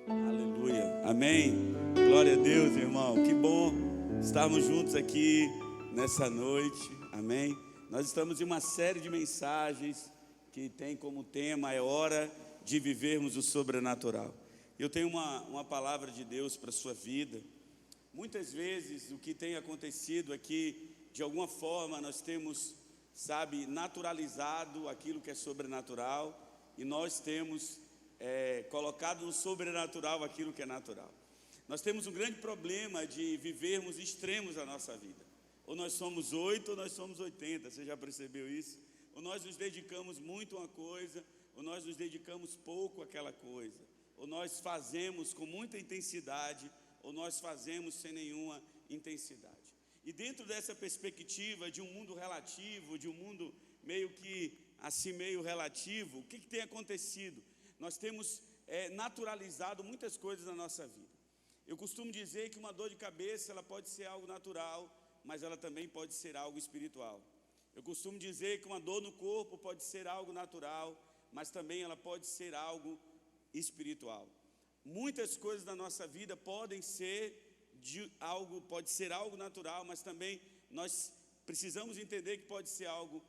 Aleluia, amém. Glória a Deus, irmão. Que bom estarmos juntos aqui nessa noite, amém. Nós estamos em uma série de mensagens que tem como tema é hora de vivermos o sobrenatural. Eu tenho uma palavra de Deus para a sua vida. Muitas vezes o que tem acontecido é que, de alguma forma, nós temos, naturalizado aquilo que é sobrenatural e nós temos colocado no sobrenatural aquilo que é natural. Nós temos um grande problema de vivermos extremos na nossa vida. Ou nós somos 8 ou nós somos 80, você já percebeu isso? Ou nós nos dedicamos muito a uma coisa, ou nós nos dedicamos pouco àquela coisa. Ou nós fazemos com muita intensidade, ou nós fazemos sem nenhuma intensidade. E dentro dessa perspectiva de um mundo relativo, de um mundo meio que assim meio relativo, o que tem acontecido? Nós temos naturalizado muitas coisas na nossa vida. Eu costumo dizer que uma dor de cabeça ela pode ser algo natural, mas ela também pode ser algo espiritual. Eu costumo dizer que uma dor no corpo pode ser algo natural, mas também ela pode ser algo espiritual. Muitas coisas da nossa vida podem ser pode ser algo natural, mas também nós precisamos entender que pode ser algo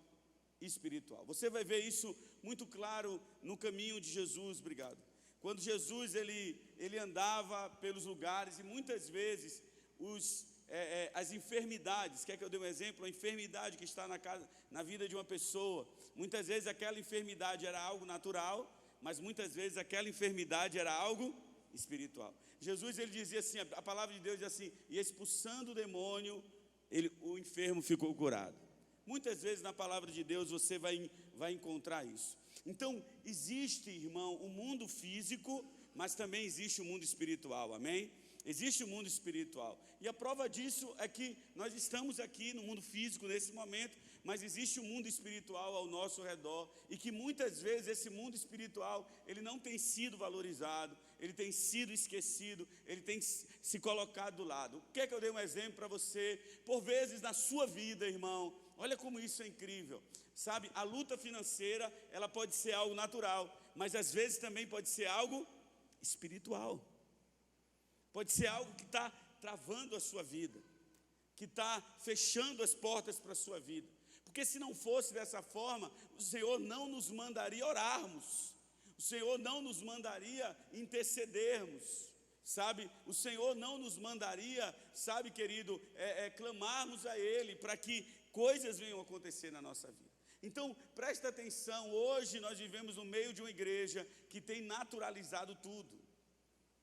espiritual. Você vai ver isso muito claro no caminho de Jesus, obrigado. Quando Jesus ele andava pelos lugares e muitas vezes as enfermidades, quer que eu dê um exemplo? A enfermidade que está na vida de uma pessoa, muitas vezes aquela enfermidade era algo natural, mas muitas vezes aquela enfermidade era algo espiritual. Jesus ele dizia assim, a palavra de Deus diz assim, e expulsando o demônio, o enfermo ficou curado. Muitas vezes na palavra de Deus você vai encontrar isso. Então existe, irmão, o mundo físico, mas também existe o mundo espiritual, amém? Existe o mundo espiritual. E a prova disso é que nós estamos aqui no mundo físico nesse momento, mas existe um mundo espiritual ao nosso redor e que muitas vezes esse mundo espiritual, ele não tem sido valorizado, ele tem sido esquecido, ele tem se colocado do lado. Quer que eu dê um exemplo para você? Por vezes na sua vida, irmão, olha como isso é incrível. Sabe, a luta financeira, ela pode ser algo natural, mas às vezes também pode ser algo espiritual. Pode ser algo que está travando a sua vida, que está fechando as portas para a sua vida. Porque se não fosse dessa forma, o Senhor não nos mandaria orarmos, o Senhor não nos mandaria intercedermos, sabe? O Senhor não nos mandaria, sabe, querido, clamarmos a Ele para que coisas venham acontecer na nossa vida. Então, presta atenção, hoje nós vivemos no meio de uma igreja que tem naturalizado tudo.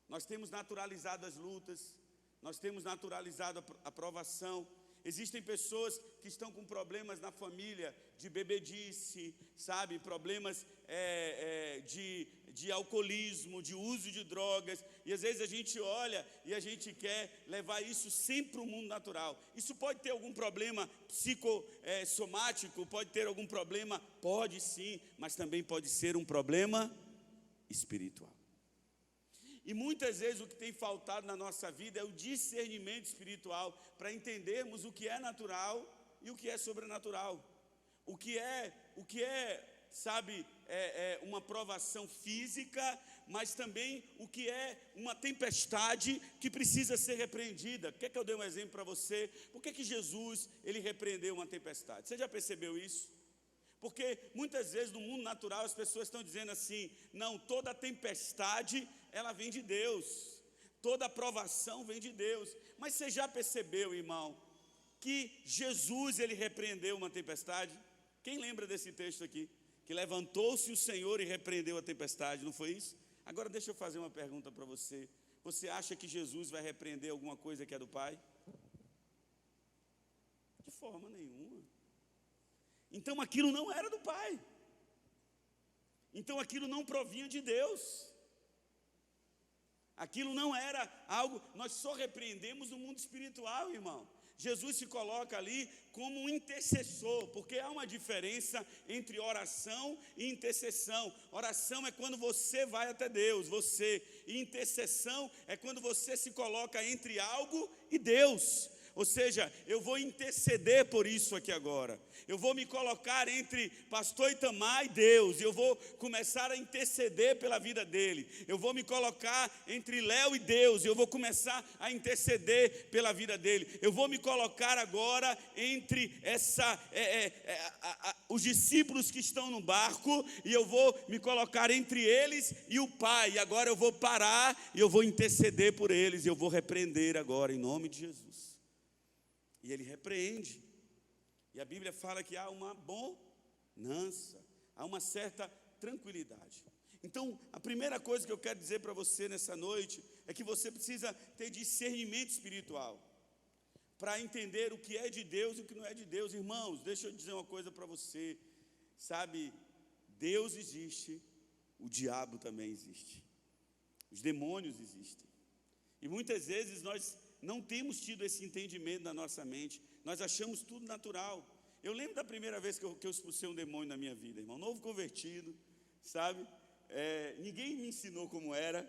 Nós temos naturalizado as lutas, nós temos naturalizado a provação. Existem pessoas que estão com problemas na família, de bebedice, sabe? Problemas de alcoolismo, de uso de drogas. E às vezes a gente olha e a gente quer levar isso sempre para o mundo natural. Isso pode ter algum problema psicossomático, pode ter algum problema, pode sim, mas também pode ser um problema espiritual. E muitas vezes o que tem faltado na nossa vida é o discernimento espiritual para entendermos o que é natural e o que é sobrenatural. O que é, sabe, uma provação física, mas também o que é uma tempestade que precisa ser repreendida. Quer que eu dê um exemplo para você? Por que Jesus, ele repreendeu uma tempestade? Você já percebeu isso? Porque muitas vezes no mundo natural as pessoas estão dizendo assim, não, toda tempestade ela vem de Deus, toda provação vem de Deus. Mas você já percebeu, irmão, que Jesus ele repreendeu uma tempestade? Quem lembra desse texto aqui? Que levantou-se o Senhor e repreendeu a tempestade, não foi isso? Agora deixa eu fazer uma pergunta para você. Você acha que Jesus vai repreender alguma coisa que é do Pai? De forma nenhuma. Então aquilo não era do Pai. Então aquilo não provinha de Deus. Aquilo não era algo, nós só repreendemos no mundo espiritual, irmão. Jesus se coloca ali como um intercessor, porque há uma diferença entre oração e intercessão. Oração é quando você vai até Deus, e intercessão é quando você se coloca entre algo e Deus. Ou seja, eu vou interceder por isso aqui agora. Eu vou me colocar entre pastor Itamar e Deus. Eu vou começar a interceder pela vida dele. Eu vou me colocar entre Léo e Deus. Eu vou começar a interceder pela vida dele. Eu vou me colocar agora entre os discípulos que estão no barco. E eu vou me colocar entre eles e o Pai. E agora eu vou parar e eu vou interceder por eles. E eu vou repreender agora em nome de Jesus. E ele repreende. E a Bíblia fala que há uma bonança, há uma certa tranquilidade. Então, a primeira coisa que eu quero dizer para você nessa noite é que você precisa ter discernimento espiritual para entender o que é de Deus e o que não é de Deus. Irmãos, deixa eu dizer uma coisa para você. Sabe, Deus existe, o diabo também existe. Os demônios existem. E muitas vezes nós não temos tido esse entendimento na nossa mente. Nós achamos tudo natural. Eu lembro da primeira vez que eu expulsei um demônio na minha vida, irmão. Novo convertido, sabe? Ninguém me ensinou como era.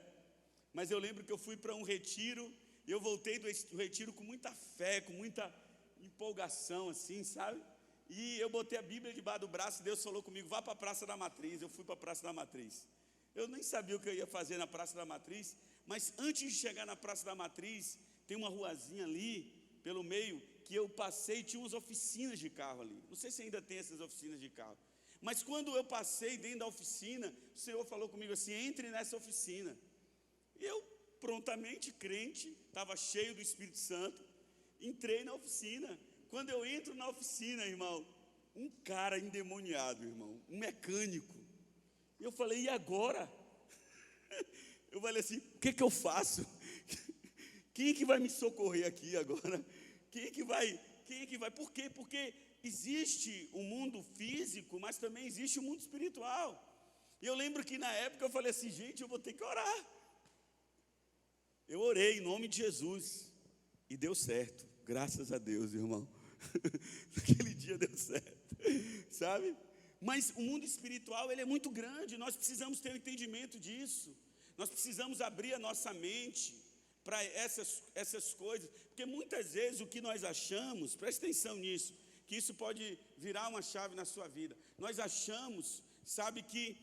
Mas eu lembro que eu fui para um retiro. E eu voltei do retiro com muita fé, com muita empolgação, assim, sabe? E eu botei a Bíblia debaixo do braço. E Deus falou comigo, vá para a Praça da Matriz. Eu fui para a Praça da Matriz. Eu nem sabia o que eu ia fazer na Praça da Matriz. Mas antes de chegar na Praça da Matriz, tem uma ruazinha ali, pelo meio, que eu passei, tinha umas oficinas de carro ali. Não sei se ainda tem essas oficinas de carro. Mas quando eu passei dentro da oficina, o Senhor falou comigo assim, entre nessa oficina. E eu, prontamente, crente, estava cheio do Espírito Santo, entrei na oficina. Quando eu entro na oficina, irmão, um cara endemoniado, irmão, um mecânico. E eu falei, e agora? Eu falei assim, o que eu faço? Quem é que vai me socorrer aqui agora? Quem é que vai? Por quê? Porque existe o mundo físico, mas também existe o mundo espiritual. E eu lembro que na época eu falei assim, gente, eu vou ter que orar. Eu orei em nome de Jesus. E deu certo. Graças a Deus, irmão. Naquele dia deu certo. Sabe? Mas o mundo espiritual, ele é muito grande. Nós precisamos ter um entendimento disso. Nós precisamos abrir a nossa mente para essas coisas, porque muitas vezes o que nós achamos, preste atenção nisso, que isso pode virar uma chave na sua vida. Nós achamos, sabe, que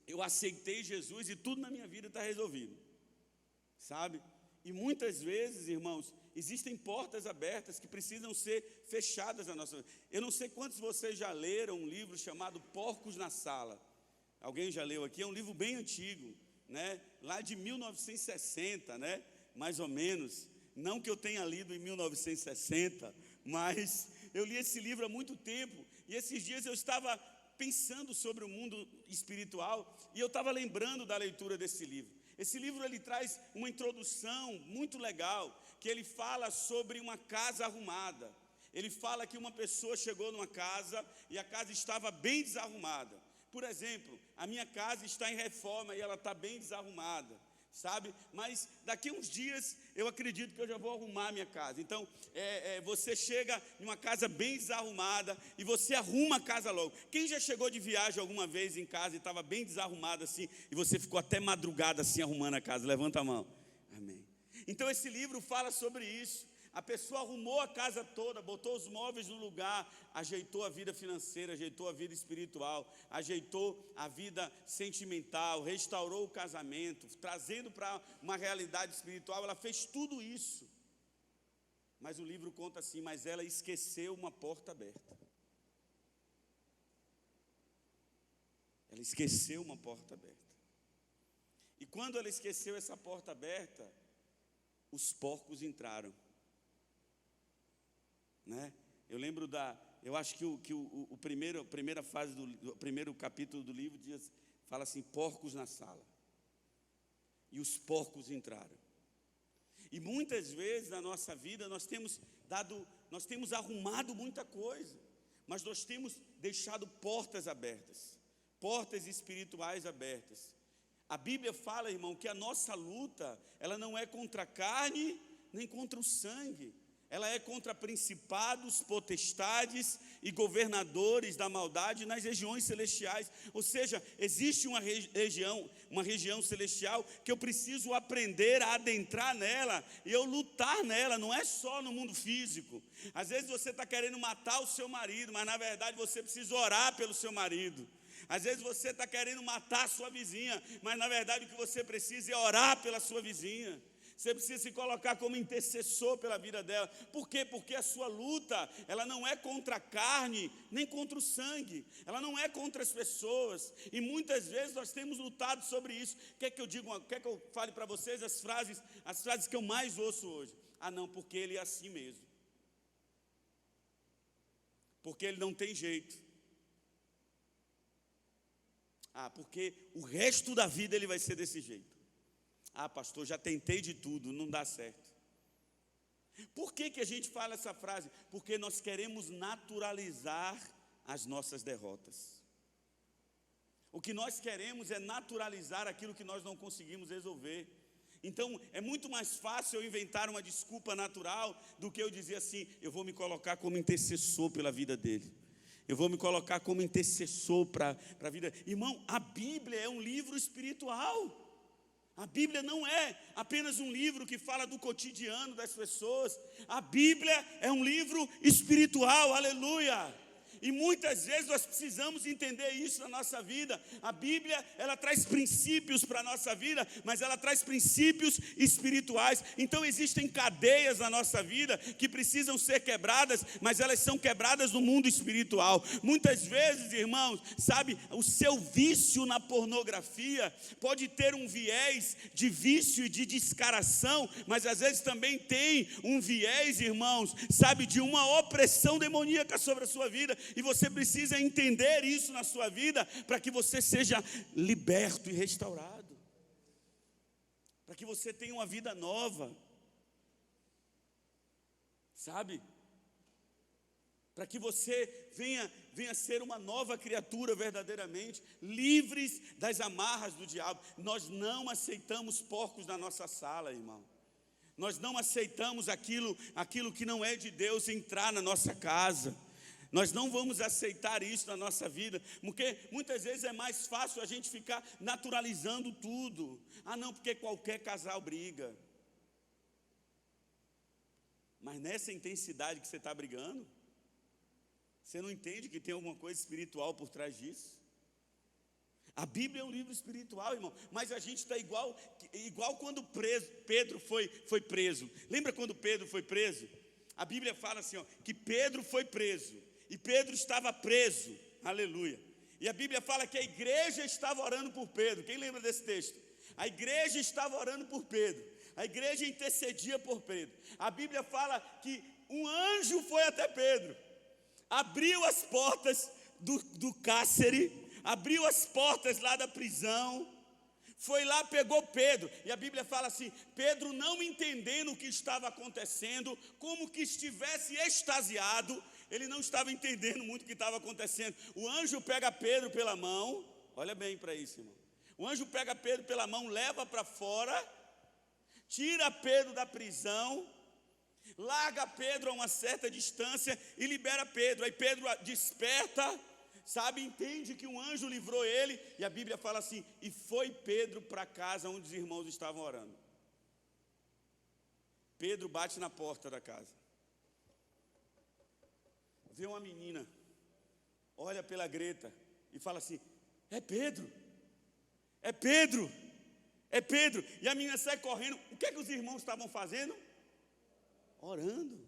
eu aceitei Jesus e tudo na minha vida está resolvido, sabe? E muitas vezes, irmãos, existem portas abertas que precisam ser fechadas na nossa vida. Eu não sei quantos de vocês já leram um livro chamado Porcos na Sala. Alguém já leu aqui? É um livro bem antigo, né? Lá de 1960, né? Mais ou menos. Não que eu tenha lido em 1960, mas eu li esse livro há muito tempo. E esses dias eu estava pensando sobre o mundo espiritual e eu estava lembrando da leitura desse livro. Esse livro ele traz uma introdução muito legal, que ele fala sobre uma casa arrumada. Ele fala que uma pessoa chegou numa casa e a casa estava bem desarrumada. Por exemplo, a minha casa está em reforma e ela está bem desarrumada, sabe? Mas daqui a uns dias eu acredito que eu já vou arrumar a minha casa. Então, você chega em uma casa bem desarrumada e você arruma a casa logo. Quem já chegou de viagem alguma vez em casa e estava bem desarrumado assim, e você ficou até madrugada assim arrumando a casa? Levanta a mão. Amém. Então esse livro fala sobre isso. A pessoa arrumou a casa toda, botou os móveis no lugar, ajeitou a vida financeira, ajeitou a vida espiritual, ajeitou a vida sentimental, restaurou o casamento, trazendo para uma realidade espiritual. Ela fez tudo isso. Mas o livro conta assim, mas ela esqueceu uma porta aberta. Ela esqueceu uma porta aberta. E quando ela esqueceu essa porta aberta, os porcos entraram. Né? Eu lembro eu acho que a primeira fase do primeiro capítulo do livro fala assim, porcos na sala. E os porcos entraram. E muitas vezes na nossa vida nós temos arrumado muita coisa, mas nós temos deixado portas abertas, portas espirituais abertas. A Bíblia fala, irmão, que a nossa luta, ela não é contra a carne, nem contra o sangue. ela é contra principados, potestades e governadores da maldade nas regiões celestiais. Ou seja, existe uma região celestial que eu preciso aprender a adentrar nela e eu lutar nela, não é só no mundo físico. Às vezes você está querendo matar o seu marido, mas na verdade você precisa orar pelo seu marido. Às vezes você está querendo matar a sua vizinha, mas na verdade o que você precisa é orar pela sua vizinha. Você precisa se colocar como intercessor pela vida dela. Por quê? Porque a sua luta, ela não é contra a carne, nem contra o sangue. Ela não é contra as pessoas. E muitas vezes nós temos lutado sobre isso. Quer que eu fale para vocês as frases que eu mais ouço hoje? Ah não, porque ele é assim mesmo. Porque ele não tem jeito. Ah, porque o resto da vida ele vai ser desse jeito. Ah, pastor, já tentei de tudo, não dá certo. Por que a gente fala essa frase? Porque nós queremos naturalizar as nossas derrotas. O que nós queremos é naturalizar aquilo que nós não conseguimos resolver. Então, é muito mais fácil eu inventar uma desculpa natural do que eu dizer assim, eu vou me colocar como intercessor pela vida dele. Eu vou me colocar como intercessor para a vida. Irmão, a Bíblia é um livro espiritual. A Bíblia não é apenas um livro que fala do cotidiano das pessoas. A Bíblia é um livro espiritual, aleluia. E muitas vezes nós precisamos entender isso na nossa vida. A Bíblia, ela traz princípios para a nossa vida, mas ela traz princípios espirituais. Então existem cadeias na nossa vida que precisam ser quebradas, mas elas são quebradas no mundo espiritual. Muitas vezes, irmãos, sabe, o seu vício na pornografia pode ter um viés de vício e de descaração, mas às vezes também tem um viés, irmãos, sabe, de uma opressão demoníaca sobre a sua vida. E você precisa entender isso na sua vida para que você seja liberto e restaurado. Para que você tenha uma vida nova. Sabe? Para que você venha ser uma nova criatura verdadeiramente, livres das amarras do diabo. Nós não aceitamos porcos na nossa sala, irmão. Nós não aceitamos aquilo que não é de Deus entrar na nossa casa. Nós não vamos aceitar isso na nossa vida, porque muitas vezes é mais fácil a gente ficar naturalizando tudo. Ah não, porque qualquer casal briga. Mas nessa intensidade que você está brigando, você não entende que tem alguma coisa espiritual por trás disso? A Bíblia é um livro espiritual, irmão, mas a gente está igual quando Pedro foi preso. Lembra quando Pedro foi preso? A Bíblia fala assim, ó, que Pedro foi preso. E Pedro estava preso, aleluia. E a Bíblia fala que a igreja estava orando por Pedro. Quem lembra desse texto? A igreja estava orando por Pedro. A igreja intercedia por Pedro. A Bíblia fala que um anjo foi até Pedro, abriu as portas do cárcere, abriu as portas lá da prisão, foi lá, pegou Pedro. E a Bíblia fala assim, Pedro não entendendo o que estava acontecendo, como que estivesse extasiado. Ele não estava entendendo muito o que estava acontecendo. O anjo pega Pedro pela mão. Olha bem para isso, irmão. O anjo pega Pedro pela mão, leva para fora, tira Pedro da prisão, larga Pedro a uma certa distância e libera Pedro. Aí Pedro desperta, sabe, entende que um anjo livrou ele. E a Bíblia fala assim, e foi Pedro para casa onde os irmãos estavam orando. Pedro bate na porta da casa. Vê uma menina, olha pela greta e fala assim, é Pedro, é Pedro, é Pedro. E a menina sai correndo. O que é que os irmãos estavam fazendo? Orando.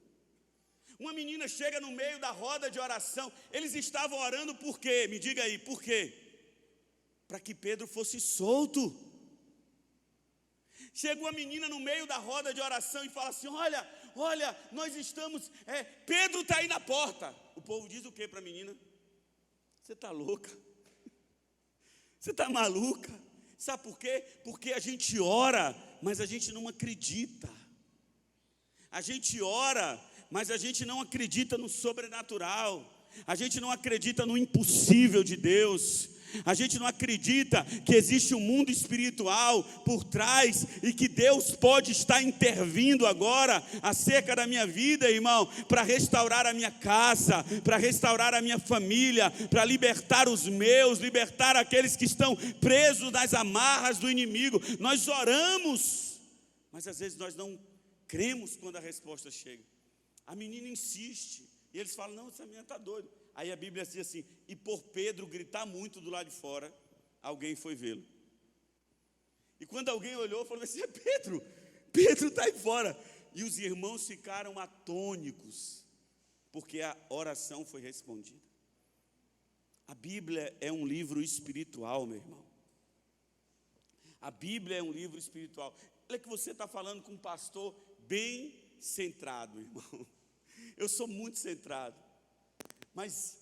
Uma menina chega no meio da roda de oração. Eles estavam orando por quê? Me diga aí, por quê? Para que Pedro fosse solto. Chegou a menina no meio da roda de oração e fala assim, olha, nós estamos, Pedro está aí na porta. O povo diz o que para a menina? Você está louca? Você está maluca? Sabe por quê? Porque a gente ora, mas a gente não acredita. A gente ora, mas a gente não acredita no sobrenatural. A gente não acredita no impossível de Deus. A gente não acredita que existe um mundo espiritual por trás e que Deus pode estar intervindo agora acerca da minha vida, irmão, para restaurar a minha casa, para restaurar a minha família, para libertar os meus, libertar aqueles que estão presos nas amarras do inimigo. Nós oramos, mas às vezes nós não cremos quando a resposta chega. A menina insiste e eles falam: não, essa menina está doida. Aí a Bíblia diz assim: e por Pedro gritar muito do lado de fora, alguém foi vê-lo. E quando alguém olhou, falou assim: é Pedro, Pedro está aí fora. E os irmãos ficaram atônicos, porque a oração foi respondida. A Bíblia é um livro espiritual, meu irmão. A Bíblia é um livro espiritual. Olha que você está falando com um pastor bem centrado, irmão. Eu sou muito centrado. Mas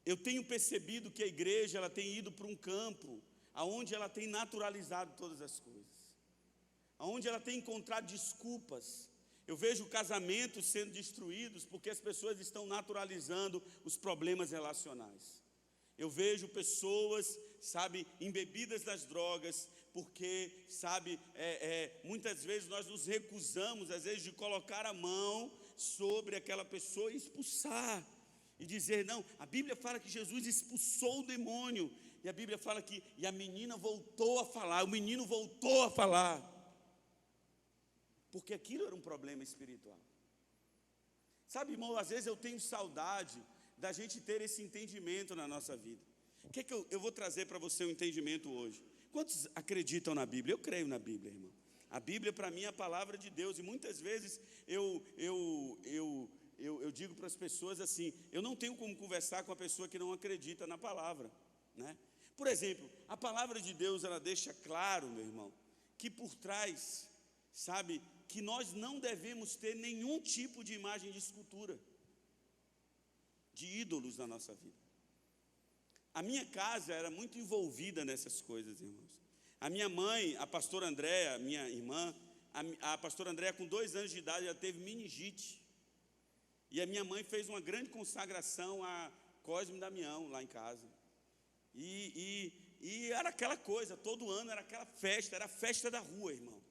eu tenho percebido que a igreja ela tem ido para um campo onde ela tem naturalizado todas as coisas, onde ela tem encontrado desculpas. Eu vejo casamentos sendo destruídos porque as pessoas estão naturalizando os problemas relacionais. Eu vejo pessoas, sabe, embebidas das drogas, porque, sabe, muitas vezes nós nos recusamos, às vezes, de colocar a mão sobre aquela pessoa e expulsar. E dizer: não, a Bíblia fala que Jesus expulsou o demônio. E a Bíblia fala que e a menina voltou a falar, o menino voltou a falar. Porque aquilo era um problema espiritual. Sabe, irmão, às vezes eu tenho saudade da gente ter esse entendimento na nossa vida. O que eu vou trazer para você um entendimento hoje? Quantos acreditam na Bíblia? Eu creio na Bíblia, irmão. A Bíblia para mim é a palavra de Deus. E muitas vezes eu digo para as pessoas assim: eu não tenho como conversar com a pessoa que não acredita na palavra, né? Por exemplo, a palavra de Deus, ela deixa claro, meu irmão, que por trás, sabe, que nós não devemos ter nenhum tipo de imagem de escultura, de ídolos na nossa vida. A minha casa era muito envolvida nessas coisas, irmãos. A minha mãe, a pastora Andréa, minha irmã, a pastora Andréa, com 2 anos de idade, já teve meningite. E a minha mãe fez uma grande consagração a Cosme e Damião lá em casa. E era aquela coisa, todo ano era aquela festa, era a festa da rua, irmão.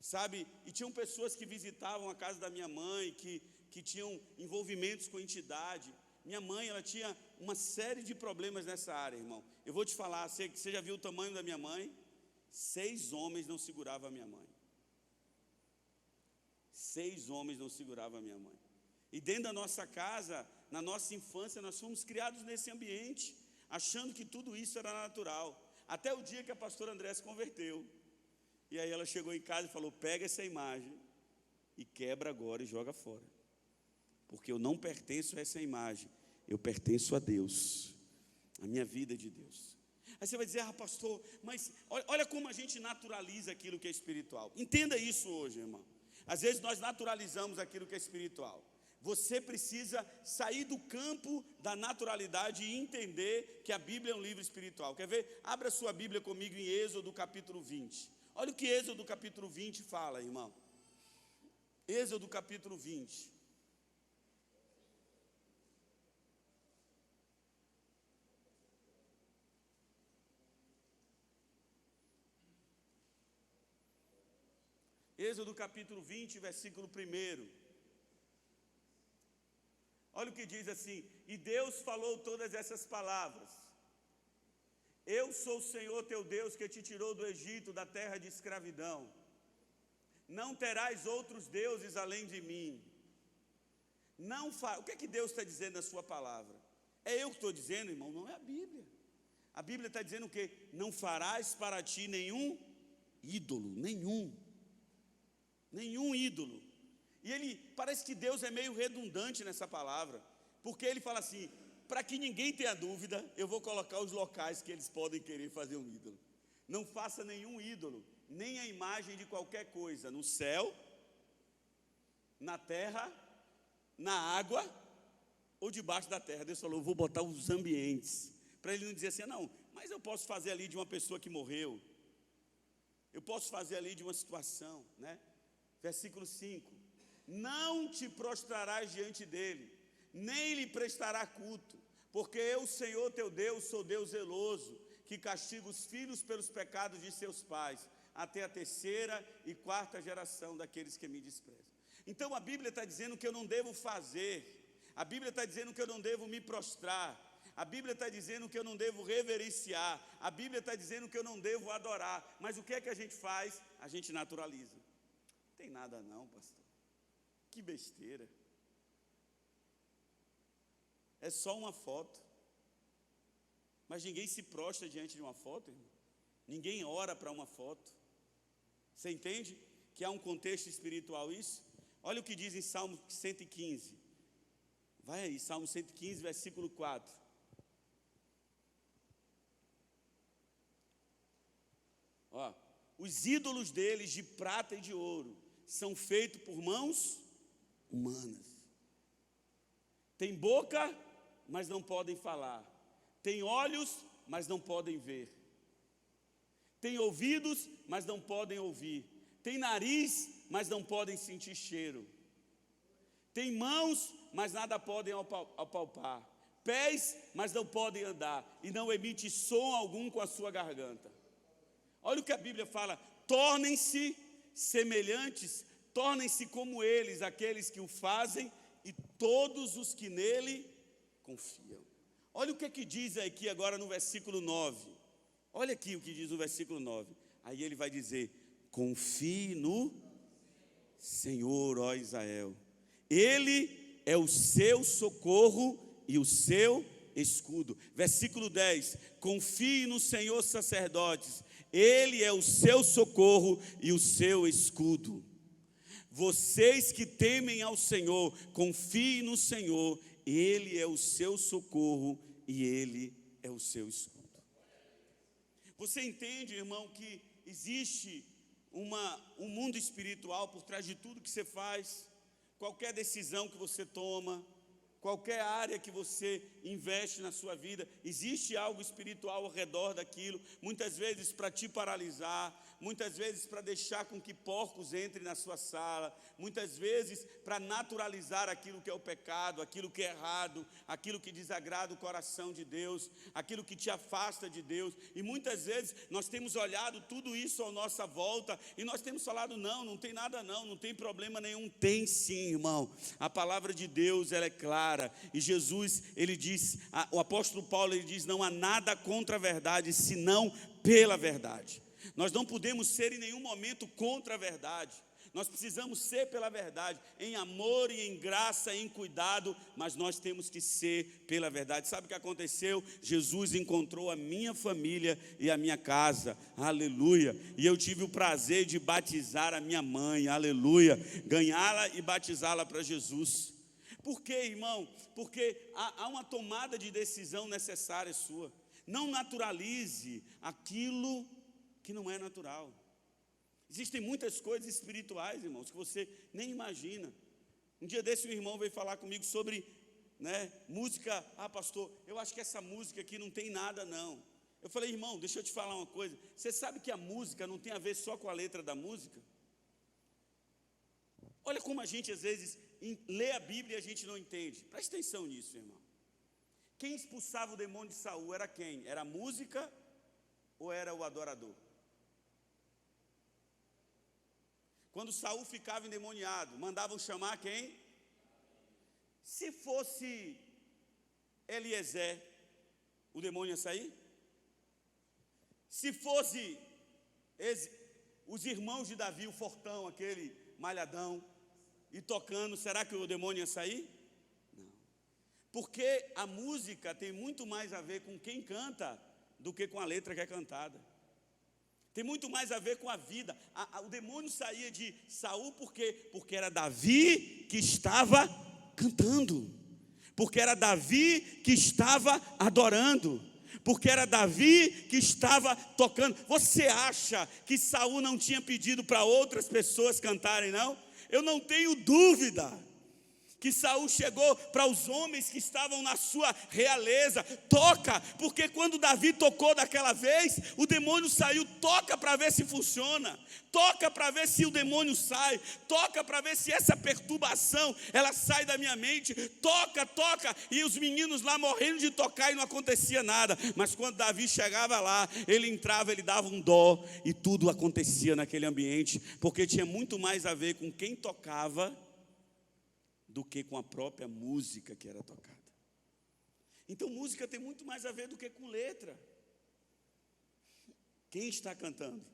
Sabe? E tinham pessoas que visitavam a casa da minha mãe, que tinham envolvimentos com a entidade. Minha mãe, ela tinha uma série de problemas nessa área, irmão. Eu vou te falar, você já viu o tamanho da minha mãe? 6 homens não seguravam a minha mãe. 6 homens não seguravam a minha mãe. E dentro da nossa casa, na nossa infância, nós fomos criados nesse ambiente, achando que tudo isso era natural. Até o dia que a pastora Andréa se converteu. E aí ela chegou em casa e falou: pega essa imagem e quebra agora e joga fora. Porque eu não pertenço a essa imagem, eu pertenço a Deus. A minha vida é de Deus. Aí você vai dizer: ah, pastor, mas olha como a gente naturaliza aquilo que é espiritual. Entenda isso hoje, irmão. Às vezes nós naturalizamos aquilo que é espiritual. Você precisa sair do campo da naturalidade e entender que a Bíblia é um livro espiritual. Quer ver? Abra sua Bíblia comigo em Êxodo capítulo 20. Olha o que Êxodo capítulo 20 fala, irmão. Êxodo capítulo 20. Êxodo capítulo 20, versículo 1. Olha o que diz assim: e Deus falou todas essas palavras: eu sou o Senhor teu Deus que te tirou do Egito, da terra de escravidão. Não terás outros deuses além de mim. O que é que Deus está dizendo na sua palavra? É eu que estou dizendo, irmão, não é a Bíblia. A Bíblia está dizendo o quê? Não farás para ti nenhum ídolo, nenhum ídolo. E parece que Deus é meio redundante nessa palavra, porque ele fala assim: para que ninguém tenha dúvida, eu vou colocar os locais que eles podem querer fazer um ídolo. Não faça nenhum ídolo, nem a imagem de qualquer coisa, no céu, na terra, na água ou debaixo da terra. Deus falou: eu vou botar os ambientes, para ele não dizer assim: não, mas eu posso fazer ali de uma pessoa que morreu, eu posso fazer ali de uma situação, né? Versículo 5: não te prostrarás diante dele, nem lhe prestará culto, porque eu, Senhor teu Deus, sou Deus zeloso, que castiga os filhos pelos pecados de seus pais, até a terceira e quarta geração daqueles que me desprezam. Então a Bíblia está dizendo que eu não devo fazer, a Bíblia está dizendo que eu não devo me prostrar, a Bíblia está dizendo que eu não devo reverenciar, a Bíblia está dizendo que eu não devo adorar, mas o que é que a gente faz? A gente naturaliza. Não tem nada não, pastor, que besteira, é só uma foto. Mas ninguém se prostra diante de uma foto, irmão. Ninguém ora para uma foto. Você entende que há um contexto espiritual isso? Olha o que diz em Salmo 115. Vai aí, Salmo 115, versículo 4. Ó, os ídolos deles de prata e de ouro são feitos por mãos humanas. Tem boca, mas não podem falar. Tem olhos, mas não podem ver. Tem ouvidos, mas não podem ouvir. Tem nariz, mas não podem sentir cheiro. Tem mãos, mas nada podem apalpar. Pés, mas não podem andar. E não emite som algum com a sua garganta. Olha o que a Bíblia fala. Tornem-se semelhantes, tornem-se como eles, aqueles que o fazem, e todos os que nele confiam. Olha o que diz aqui agora no versículo 9. Olha aqui o que diz no versículo 9. Aí ele vai dizer: confie no Senhor, ó Israel. Ele é o seu socorro e o seu escudo. Versículo 10. Confie no Senhor, sacerdotes. Ele é o seu socorro e o seu escudo. Vocês que temem ao Senhor, confiem no Senhor. Ele é o seu socorro e Ele é o seu escudo. Você entende, irmão, que existe um mundo espiritual por trás de tudo que você faz, qualquer decisão que você toma, qualquer área que você investe na sua vida, existe algo espiritual ao redor daquilo, muitas vezes para te paralisar, muitas vezes para deixar com que porcos entrem na sua sala, muitas vezes para naturalizar aquilo que é o pecado, aquilo que é errado, aquilo que desagrada o coração de Deus, aquilo que te afasta de Deus. E muitas vezes nós temos olhado tudo isso à nossa volta e nós temos falado: não tem nada não tem problema nenhum. Tem sim, irmão. A palavra de Deus, ela é clara. E Jesus, ele diz, o apóstolo Paulo, ele diz: não há nada contra a verdade, senão pela verdade. Nós não podemos ser em nenhum momento contra a verdade. Nós precisamos ser pela verdade, em amor e em graça, em cuidado, mas nós temos que ser pela verdade. Sabe o que aconteceu? Jesus encontrou a minha família e a minha casa, aleluia. E eu tive o prazer de batizar a minha mãe, aleluia, ganhá-la e batizá-la para Jesus. Por quê, irmão? Porque há uma tomada de decisão necessária sua. Não naturalize aquilo que não é natural. Existem muitas coisas espirituais, irmãos, que você nem imagina. Um dia desse um irmão veio falar comigo sobre, música. Pastor, eu acho que essa música aqui não tem nada não. Eu falei: irmão, deixa eu te falar uma coisa. Você sabe que a música não tem a ver só com a letra da música? Olha como a gente às vezes lê a Bíblia e a gente não entende. Presta atenção nisso, irmão. Quem expulsava o demônio de Saul era quem? Era a música ou era o adorador? Quando Saul ficava endemoniado, mandavam chamar quem? Se fosse Eliezer, o demônio ia sair? Se fosse os irmãos de Davi, o fortão, aquele malhadão, e tocando, será que o demônio ia sair? Não. Porque a música tem muito mais a ver com quem canta do que com a letra que é cantada. Tem muito mais a ver com a vida. O demônio saía de Saul por quê? Porque era Davi que estava cantando. Porque era Davi que estava adorando. Porque era Davi que estava tocando. Você acha que Saul não tinha pedido para outras pessoas cantarem, não? Eu não tenho dúvida que Saul chegou para os homens que estavam na sua realeza: toca, porque quando Davi tocou daquela vez, o demônio saiu. Toca para ver se funciona, toca para ver se o demônio sai, toca para ver se essa perturbação ela sai da minha mente. Toca, toca, e os meninos lá morrendo de tocar e não acontecia nada. Mas quando Davi chegava lá, ele entrava, ele dava um dó e tudo acontecia naquele ambiente, porque tinha muito mais a ver com quem tocava do que com a própria música que era tocada. Então música tem muito mais a ver do que com letra. Quem está cantando?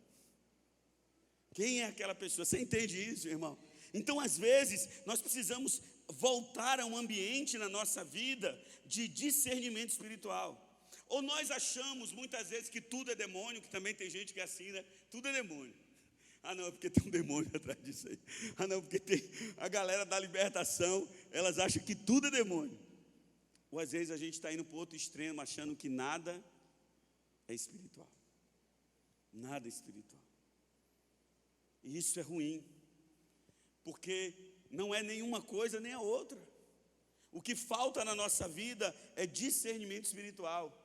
Quem é aquela pessoa? Você entende isso, irmão? Então às vezes nós precisamos voltar a um ambiente na nossa vida de discernimento espiritual. Ou nós achamos muitas vezes que tudo é demônio, que também tem gente que é assim, né? Tudo é demônio. Ah não, porque tem um demônio atrás disso aí. Ah não, porque tem a galera da libertação, elas acham que tudo é demônio. Ou às vezes a gente está indo para o outro extremo, achando que nada é espiritual. Nada é espiritual. E isso é ruim, porque não é nenhuma coisa nem a outra. O que falta na nossa vida é discernimento espiritual.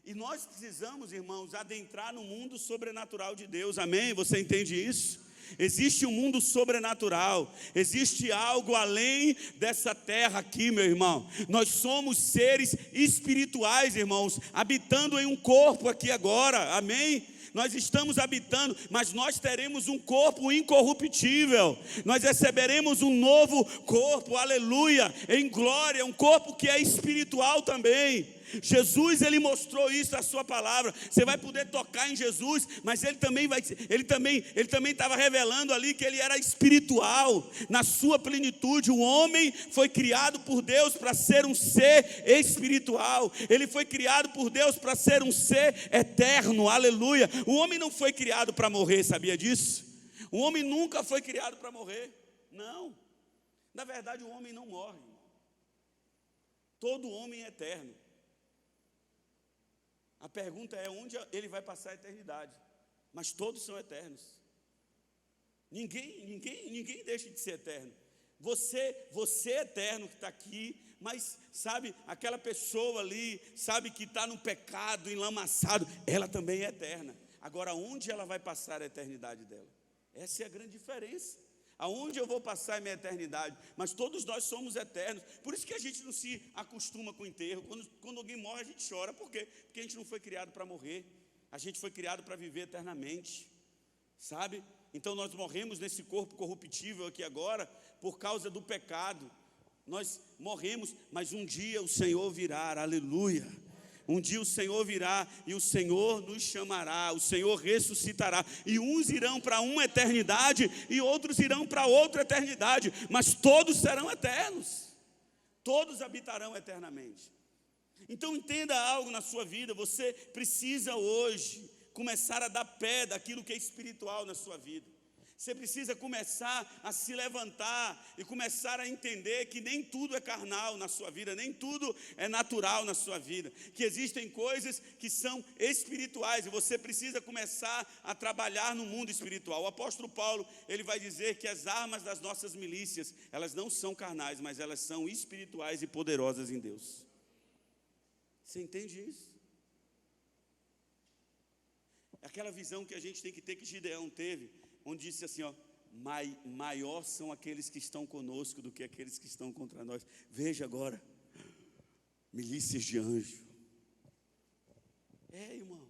E nós precisamos, irmãos, adentrar no mundo sobrenatural de Deus, amém? Você entende isso? Existe um mundo sobrenatural, existe algo além dessa terra aqui, meu irmão. Nós somos seres espirituais, irmãos, habitando em um corpo aqui agora, amém? Nós estamos habitando, mas nós teremos um corpo incorruptível. Nós receberemos um novo corpo, aleluia, em glória, um corpo que é espiritual também. Jesus, ele mostrou isso na sua palavra. Você vai poder tocar em Jesus, mas ele também estava revelando ali que ele era espiritual, na sua plenitude. O homem foi criado por Deus para ser um ser espiritual. Ele foi criado por Deus para ser um ser eterno, aleluia. O homem não foi criado para morrer, sabia disso? O homem nunca foi criado para morrer, não. Na verdade, o homem não morre. Todo homem é eterno. A pergunta é onde ele vai passar a eternidade. Mas todos são eternos. Ninguém deixa de ser eterno. Você é eterno que está aqui, mas sabe, aquela pessoa ali, sabe, que está no pecado, enlamaçado, ela também é eterna. Agora, onde ela vai passar a eternidade dela? Essa é a grande diferença. Aonde eu vou passar a minha eternidade? Mas todos nós somos eternos. Por isso que a gente não se acostuma com o enterro. Quando alguém morre, a gente chora. Por quê? Porque a gente não foi criado para morrer. A gente foi criado para viver eternamente. Sabe? Então nós morremos nesse corpo corruptível aqui agora por causa do pecado. Nós morremos, mas um dia o Senhor virá, aleluia. Um dia o Senhor virá e o Senhor nos chamará, o Senhor ressuscitará. E uns irão para uma eternidade e outros irão para outra eternidade. Mas todos serão eternos. Todos habitarão eternamente. Então entenda algo na sua vida. Você precisa hoje começar a dar pé daquilo que é espiritual na sua vida. Você precisa começar a se levantar e começar a entender que nem tudo é carnal na sua vida, nem tudo é natural na sua vida, que existem coisas que são espirituais e você precisa começar a trabalhar no mundo espiritual. O apóstolo Paulo, ele vai dizer que as armas das nossas milícias, elas não são carnais, mas elas são espirituais e poderosas em Deus. Você entende isso? Aquela visão que a gente tem que ter, que Gideão teve, onde disse assim, ó, maior são aqueles que estão conosco do que aqueles que estão contra nós. Veja agora, milícias de anjo. Irmão,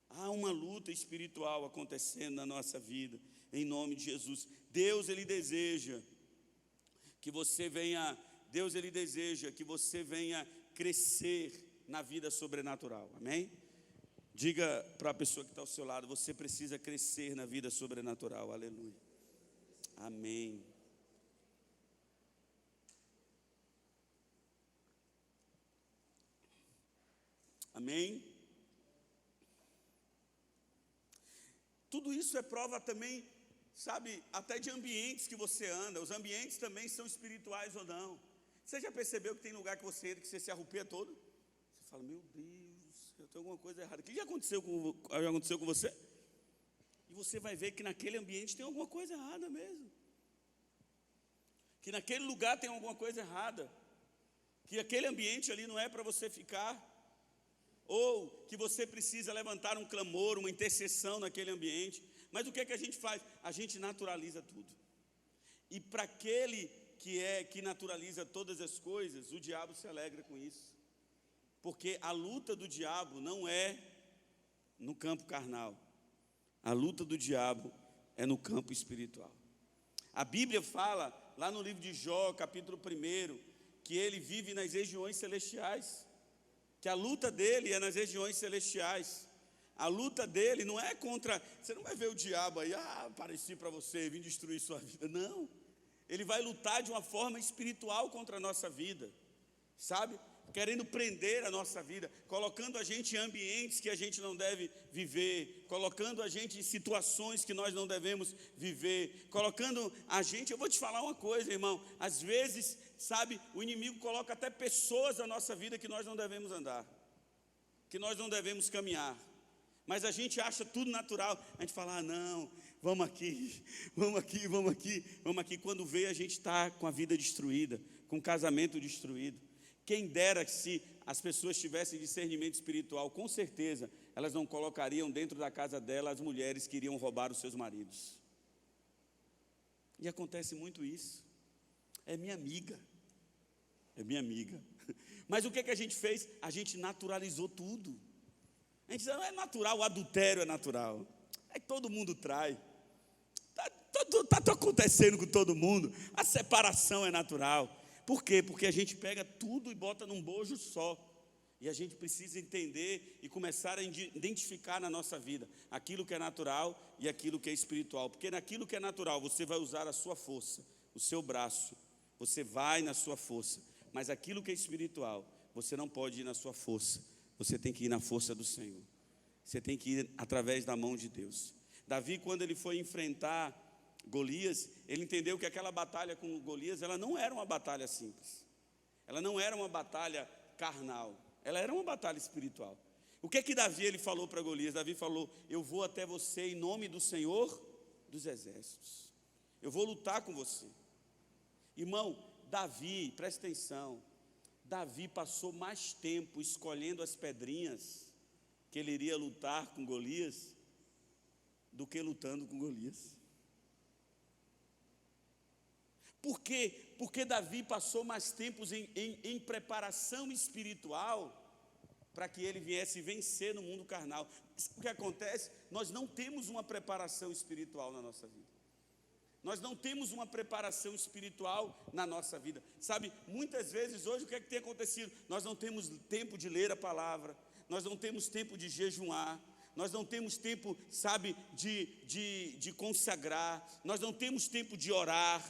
há uma luta espiritual acontecendo na nossa vida, em nome de Jesus. Deus, ele deseja que você venha crescer na vida sobrenatural, amém? Diga para a pessoa que está ao seu lado, você precisa crescer na vida sobrenatural, aleluia, amém. Amém? Tudo isso é prova também, sabe, até de ambientes que você anda. Os ambientes também são espirituais ou não. Você já percebeu que tem lugar que você entra, que você se arrupia todo? Você fala, meu Deus, eu tenho alguma coisa errada. O que já aconteceu com você? E você vai ver que naquele ambiente tem alguma coisa errada mesmo. que naquele lugar tem alguma coisa errada, que aquele ambiente ali não é para você ficar, ou que você precisa levantar um clamor, uma intercessão naquele ambiente. Mas o que é que a gente faz? A gente naturaliza tudo. E para aquele que naturaliza todas as coisas, o diabo se alegra com isso. Porque a luta do diabo não é no campo carnal. A luta do diabo é no campo espiritual. A Bíblia fala, lá no livro de Jó, capítulo 1, que ele vive nas regiões celestiais. Que a luta dele é nas regiões celestiais. A luta dele não é contra... Você não vai ver o diabo aí, apareci para você, vim destruir sua vida. Não. Ele vai lutar de uma forma espiritual contra a nossa vida. Sabe? Querendo prender a nossa vida, colocando a gente em ambientes que a gente não deve viver, colocando a gente em situações que nós não devemos viver, colocando a gente... Eu vou te falar uma coisa, irmão. Às vezes, sabe, o inimigo coloca até pessoas na nossa vida que nós não devemos andar, que nós não devemos caminhar. Mas a gente acha tudo natural. A gente fala, não, vamos aqui. Quando vê, a gente está com a vida destruída, com o casamento destruído. Quem dera que se as pessoas tivessem discernimento espiritual, com certeza, elas não colocariam dentro da casa dela as mulheres que iriam roubar os seus maridos. E acontece muito isso. É minha amiga. Mas o que a gente fez? A gente naturalizou tudo. A gente diz, não é natural, o adultério é natural. É que todo mundo trai. Está acontecendo com todo mundo. A separação é natural. Por quê? Porque a gente pega tudo e bota num bojo só. E a gente precisa entender e começar a identificar na nossa vida aquilo que é natural e aquilo que é espiritual. Porque naquilo que é natural você vai usar a sua força, o seu braço. Você vai na sua força. Mas aquilo que é espiritual, você não pode ir na sua força. Você tem que ir na força do Senhor. Você tem que ir através da mão de Deus. Davi, quando ele foi enfrentar Golias, ele entendeu que aquela batalha com Golias, ela não era uma batalha simples. Ela não era uma batalha carnal. Ela era uma batalha espiritual. O que Davi ele falou para Golias? Davi falou, eu vou até você em nome do Senhor dos exércitos. Eu vou lutar com você. Irmão, Davi, presta atenção. Davi passou mais tempo escolhendo as pedrinhas que ele iria lutar com Golias do que lutando com Golias. Por quê? Porque Davi passou mais tempos em preparação espiritual para que ele viesse vencer no mundo carnal. O que acontece? Nós não temos uma preparação espiritual na nossa vida. Nós não temos uma preparação espiritual na nossa vida. Sabe, muitas vezes hoje o que é que tem acontecido? Nós não temos tempo de ler a palavra, nós não temos tempo de jejuar, nós não temos tempo, sabe, de consagrar, nós não temos tempo de orar,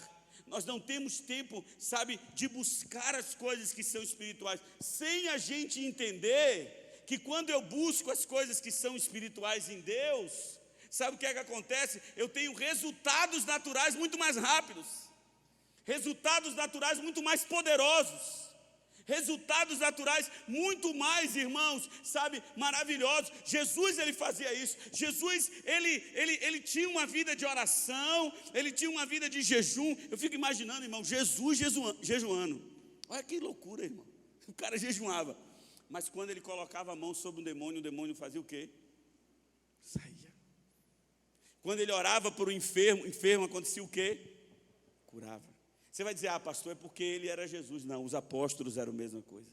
nós não temos tempo, sabe, de buscar as coisas que são espirituais, sem a gente entender que quando eu busco as coisas que são espirituais em Deus, sabe o que é que acontece? Eu tenho resultados naturais muito mais rápidos, resultados naturais muito mais poderosos, resultados naturais muito mais, irmãos, sabe, maravilhosos. Jesus, ele fazia isso. Jesus, ele tinha uma vida de oração, ele tinha uma vida de jejum. Eu fico imaginando, irmão, Jesus jejuando. Olha que loucura, irmão. O cara jejuava, mas quando ele colocava a mão sobre o demônio fazia o quê? Saía. Quando ele orava por um enfermo acontecia o quê? Curava. Você vai dizer, pastor, é porque ele era Jesus. Não, os apóstolos eram a mesma coisa.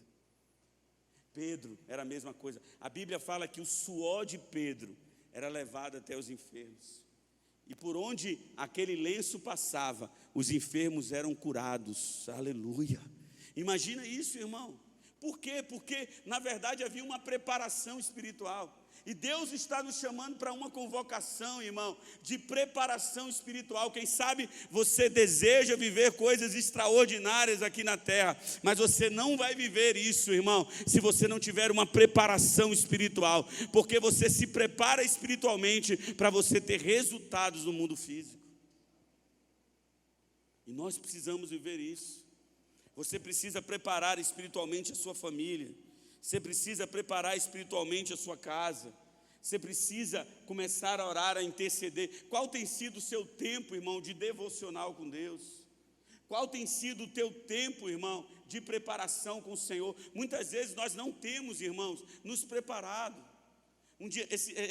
Pedro era a mesma coisa. A Bíblia fala que o suor de Pedro era levado até os enfermos. E por onde aquele lenço passava, os enfermos eram curados. Aleluia. Imagina isso, irmão. Por quê? Porque, na verdade, havia uma preparação espiritual. E Deus está nos chamando para uma convocação, irmão, de preparação espiritual. Quem sabe você deseja viver coisas extraordinárias aqui na terra, mas você não vai viver isso, irmão, se você não tiver uma preparação espiritual. Porque você se prepara espiritualmente para você ter resultados no mundo físico. E nós precisamos viver isso. Você precisa preparar espiritualmente a sua família. Você precisa preparar espiritualmente a sua casa. Você precisa começar a orar, a interceder. Qual tem sido o seu tempo, irmão, de devocional com Deus? Qual tem sido o teu tempo, irmão, de preparação com o Senhor? Muitas vezes nós não temos, irmãos, nos preparado.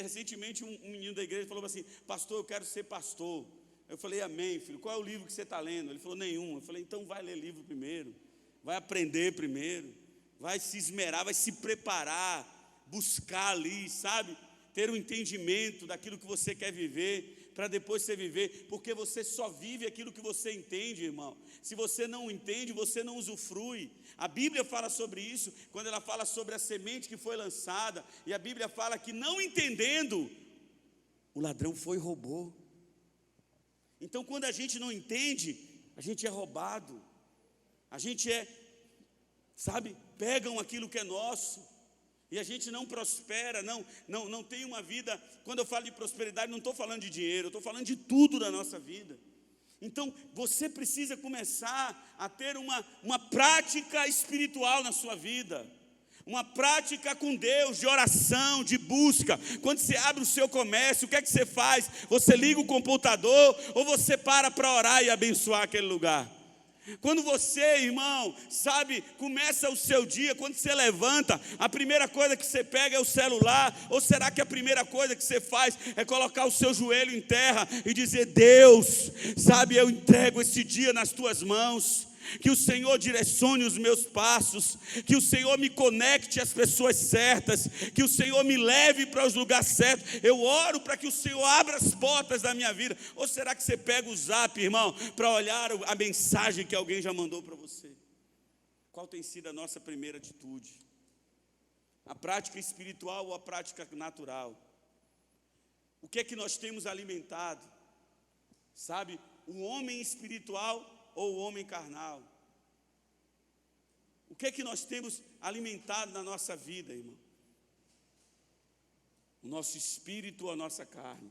Recentemente um menino da igreja falou assim: pastor, eu quero ser pastor. Eu falei: amém, filho, qual é o livro que você está lendo? Ele falou: nenhum. Eu falei: então vai ler livro primeiro, vai aprender primeiro, vai se esmerar, vai se preparar, buscar ali, sabe? Ter um entendimento daquilo que você quer viver, para depois você viver, porque você só vive aquilo que você entende, irmão. Se você não entende, você não usufrui. A Bíblia fala sobre isso, quando ela fala sobre a semente que foi lançada, e a Bíblia fala que não entendendo, o ladrão foi e roubou. Então quando a gente não entende, a gente é roubado, a gente sabe, pegam aquilo que é nosso, e a gente não prospera, não tem uma vida. Quando eu falo de prosperidade, não estou falando de dinheiro, eu estou falando de tudo da nossa vida. Então, você precisa começar a ter uma prática espiritual na sua vida, uma prática com Deus, de oração, de busca. Quando você abre o seu comércio, o que é que você faz? Você liga o computador ou você para orar e abençoar aquele lugar? Quando você, irmão, sabe, começa o seu dia, quando você levanta, a primeira coisa que você pega é o celular? Ou será que a primeira coisa que você faz é colocar o seu joelho em terra e dizer: Deus, sabe, eu entrego esse dia nas tuas mãos, que o Senhor direcione os meus passos, que o Senhor me conecte às pessoas certas, que o Senhor me leve para os lugares certos. Eu oro para que o Senhor abra as portas da minha vida. Ou será que você pega o zap, irmão, para olhar a mensagem que alguém já mandou para você? Qual tem sido a nossa primeira atitude? A prática espiritual ou a prática natural? O que é que nós temos alimentado? Sabe, o homem espiritual ou o homem carnal? O que é que nós temos alimentado na nossa vida, irmão? O nosso espírito ou a nossa carne?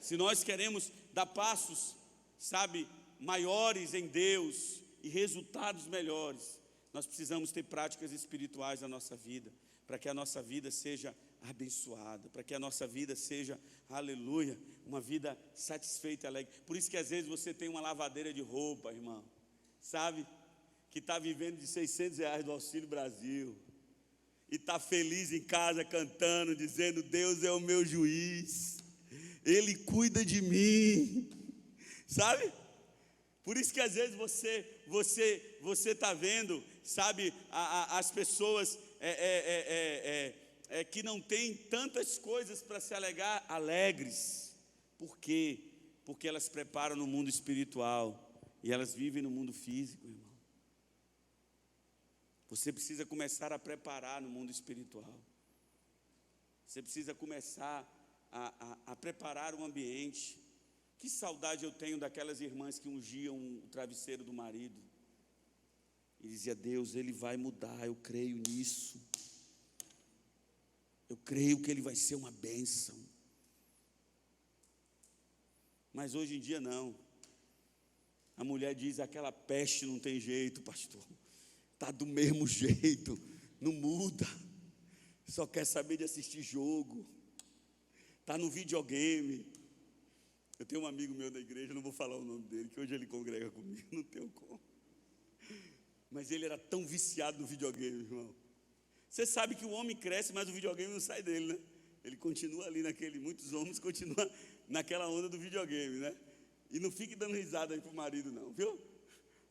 Se nós queremos dar passos, sabe, maiores em Deus e resultados melhores, nós precisamos ter práticas espirituais na nossa vida, para que a nossa vida seja abençoada, para que a nossa vida seja, aleluia, uma vida satisfeita e alegre. Por isso que às vezes você tem uma lavadeira de roupa, irmão, sabe, que está vivendo de R$600 do Auxílio Brasil, e está feliz em casa cantando, dizendo: Deus é o meu juiz, Ele cuida de mim, sabe? Por isso que às vezes você está vendo, sabe, as pessoas que não têm tantas coisas para se alegrar, alegres. Por quê? Porque elas preparam no mundo espiritual e elas vivem no mundo físico, irmão. Você precisa começar a preparar no mundo espiritual. Você precisa começar a preparar o ambiente. Que saudade eu tenho daquelas irmãs que ungiam o travesseiro do marido e dizia: Deus, Ele vai mudar, eu creio nisso. Eu creio que ele vai ser uma bênção. Mas hoje em dia não. A mulher diz: aquela peste não tem jeito, pastor. Está do mesmo jeito, não muda. Só quer saber de assistir jogo. Está no videogame. Eu tenho um amigo meu da igreja, não vou falar o nome dele, que hoje ele congrega comigo, não tenho como. Mas ele era tão viciado no videogame, irmão. Você sabe que o homem cresce, mas o videogame não sai dele, né? Ele continua ali muitos homens continuam naquela onda do videogame, né? E não fique dando risada aí pro marido não, viu?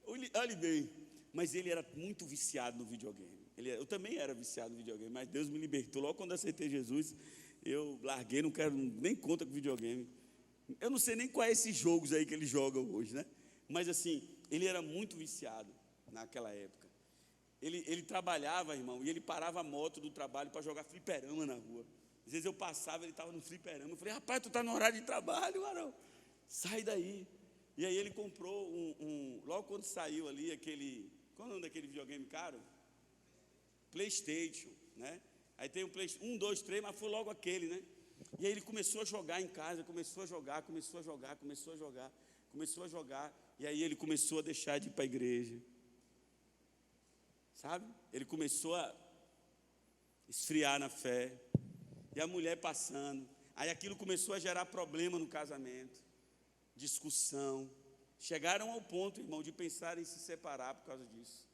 Olhe bem, mas ele era muito viciado no videogame. Eu também era viciado no videogame, mas Deus me libertou. Logo quando aceitei Jesus, eu larguei, não quero nem conta com videogame. Eu não sei nem quais esses jogos aí que ele joga hoje, né? Mas assim, ele era muito viciado naquela época. Ele trabalhava, irmão, e ele parava a moto do trabalho para jogar fliperama na rua. Às vezes eu passava, ele estava no fliperama. Eu falei: rapaz, tu está no horário de trabalho, Arão, sai daí. E aí ele comprou logo quando saiu ali aquele, qual é o nome daquele videogame caro? PlayStation, né? Aí tem o PlayStation 1, 2, 3, mas foi logo aquele, né? E aí ele começou a jogar em casa, começou a jogar, e aí ele começou a deixar de ir para a igreja. Sabe? Ele começou a esfriar na fé. E a mulher passando. Aí aquilo começou a gerar problema no casamento. Discussão. Chegaram ao ponto, irmão, de pensar em se separar por causa disso.